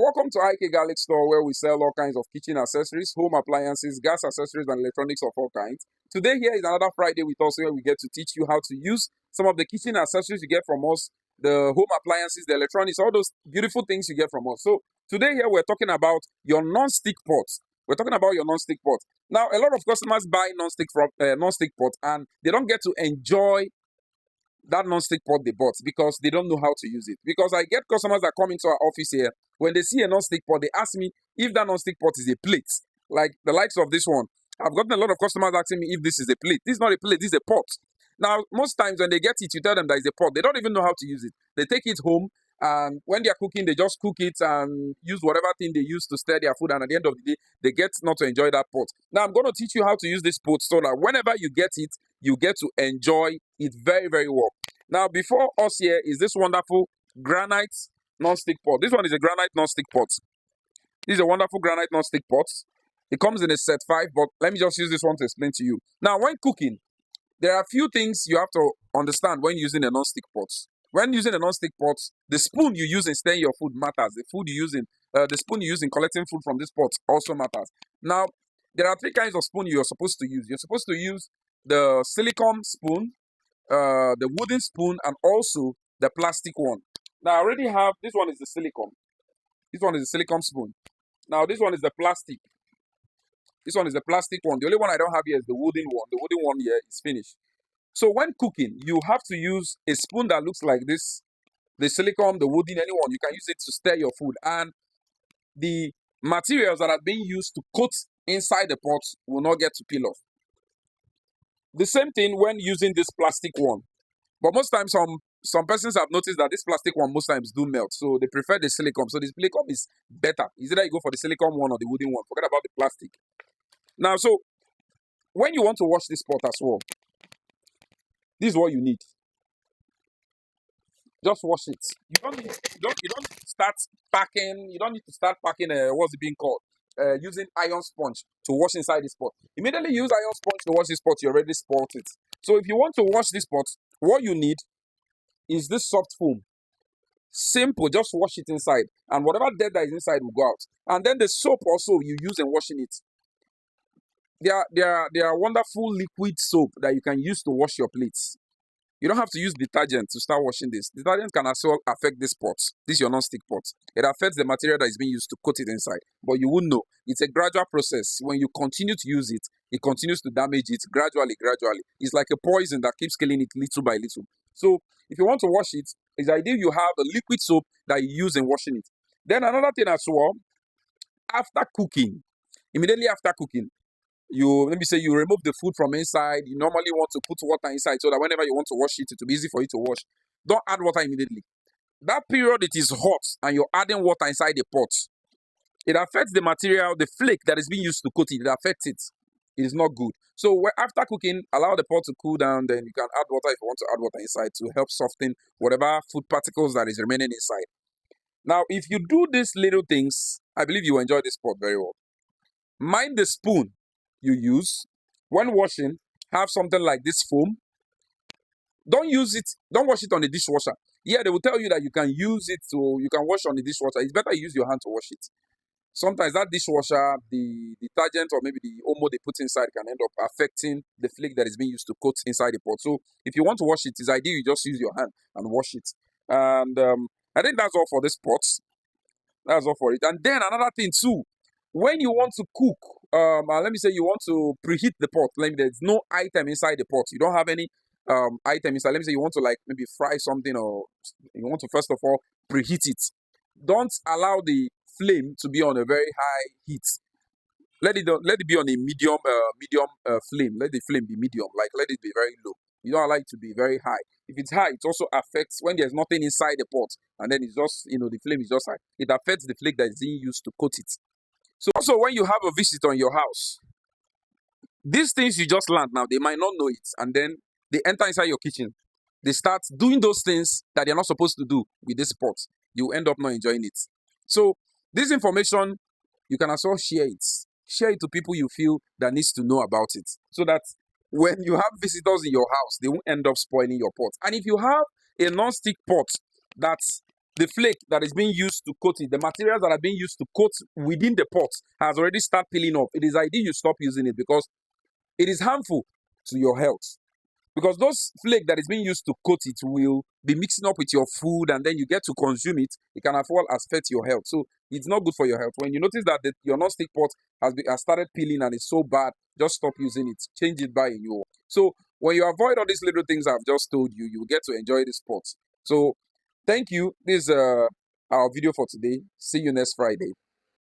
welcome to IK Garlic Store, where we sell all kinds of kitchen accessories, home appliances, gas accessories, and electronics of all kinds. Today here is another Friday with us where we get to teach you how to use some of the kitchen accessories you get from us, the home appliances, the electronics, all those beautiful things you get from us. So today here we're talking about your non-stick pots. We're talking about your non-stick pot. Now, a lot of customers buy non-stick pot and they don't get to enjoy that non-stick pot they bought because they don't know how to use it. Because I get customers that come into our office here, when they see a non-stick pot, they ask me if that non-stick pot is a plate, like the likes of this one. I've gotten a lot of customers asking me if this is a plate. This is not a plate, this is a pot. Now, most times when they get it, you tell them that it's a pot. They don't even know how to use it. They take it home, and when they're cooking, they just cook it and use whatever thing they use to stir their food, and at the end of the day, they get not to enjoy that pot. Now, I'm going to teach you how to use this pot so that whenever you get it, you get to enjoy it very, very well. Now, before us here is this wonderful granite non-stick pot. This one is a granite non-stick pot. This is a wonderful granite non-stick pot. It comes in a set 5, but let me just use this one to explain to you. Now, when cooking, there are a few things you have to understand when using a non-stick pot. When using a non-stick pot, the spoon you use in stirring your food matters. The spoon you use in collecting food from this pot also matters. Now, there are 3 kinds of spoon you're supposed to use. You're supposed to use the silicone spoon, the wooden spoon, and also the plastic one. Now, I already have, this one is the silicone. This one is the silicone spoon. Now, this one is the plastic. This one is the plastic one. The only one I don't have here is the wooden one. The wooden one here is finished. So when cooking, you have to use a spoon that looks like this. The silicone, the wooden, anyone. You can use it to stir your food. And the materials that are being used to coat inside the pot will not get to peel off. The same thing when using this plastic one. But most times, some persons have noticed that this plastic one most times do melt. So they prefer the silicone. So the silicone is better. Is either you go for the silicone one or the wooden one. Forget about the plastic. Now, so when you want to wash this pot as well, this is what you need. Just wash it. You don't start packing. You don't need to start packing. What's it being called? Using iron sponge to wash inside this pot. Immediately use iron sponge to wash this pot. You already spoiled it. So if you want to wash this pot, what you need is this soft foam. Simple. Just wash it inside, and whatever dirt that is inside will go out. And then the soap also you use in washing it. There are wonderful liquid soap that you can use to wash your plates. You don't have to use detergent to start washing this. Detergent can also affect this pot. This is your non-stick pot. It affects the material that is being used to coat it inside. But you won't know. It's a gradual process. When you continue to use it, it continues to damage it gradually. It's like a poison that keeps killing it little by little. So if you want to wash it, it's ideal you have a liquid soap that you use in washing it. Then another thing as well, after cooking, immediately after cooking, you remove the food from inside. You normally want to put water inside so that whenever you want to wash it, it will be easy for you to wash. Don't add water immediately. That period it is hot and you're adding water inside the pot, it affects the material, the flake that is being used to coat it. It affects it. It is not good. So after cooking, allow the pot to cool down. Then you can add water if you want to add water inside to help soften whatever food particles that is remaining inside. Now, if you do these little things, I believe you will enjoy this pot very well. Mind the spoon you use when washing. Have something like this foam. Don't wash it on the dishwasher. Yeah, they will tell you that you can wash on the dishwasher. It's better you use your hand to wash it. Sometimes that dishwasher, the detergent or maybe the omo they put inside can end up affecting the flake that is being used to coat inside the pot. So if you want to wash it, it's ideal you just use your hand and wash it. And I think that's all for this pot. That's all for it. And then another thing too, when you want to cook, let me say you want to preheat the pot. There's no item inside the pot. You don't have any item inside. Let me say you want to maybe fry something, or you want to first of all preheat it. Don't allow the flame to be on a very high heat. Let it be on a medium flame. Let the flame be medium. Let it be very low. You don't allow it to be very high. If it's high, it also affects when there's nothing inside the pot, and then it's just the flame is just high. It affects the flake that is being used to coat it. So also when you have a visitor in your house, these things you just learned now, they might not know it, and then they enter inside your kitchen. They start doing those things that they're not supposed to do with this pot. You end up not enjoying it. So this information, you can also share it. Share it to people you feel that needs to know about it, so that when you have visitors in your house, they won't end up spoiling your pot. And if you have a non-stick pot that the flake that is being used to coat it, the materials that are being used to coat within the pot has already started peeling off. It is ideal you stop using it because it is harmful to your health. Because those flake that is being used to coat it will be mixing up with your food, and then you get to consume it. It can afford affect your health. So it's not good for your health. When you notice that your non-stick pot has started peeling and it's so bad, just stop using it. Change it by a new one. So when you avoid all these little things I've just told you, you will get to enjoy this pot. So thank you. This is our video for today. See you next Friday.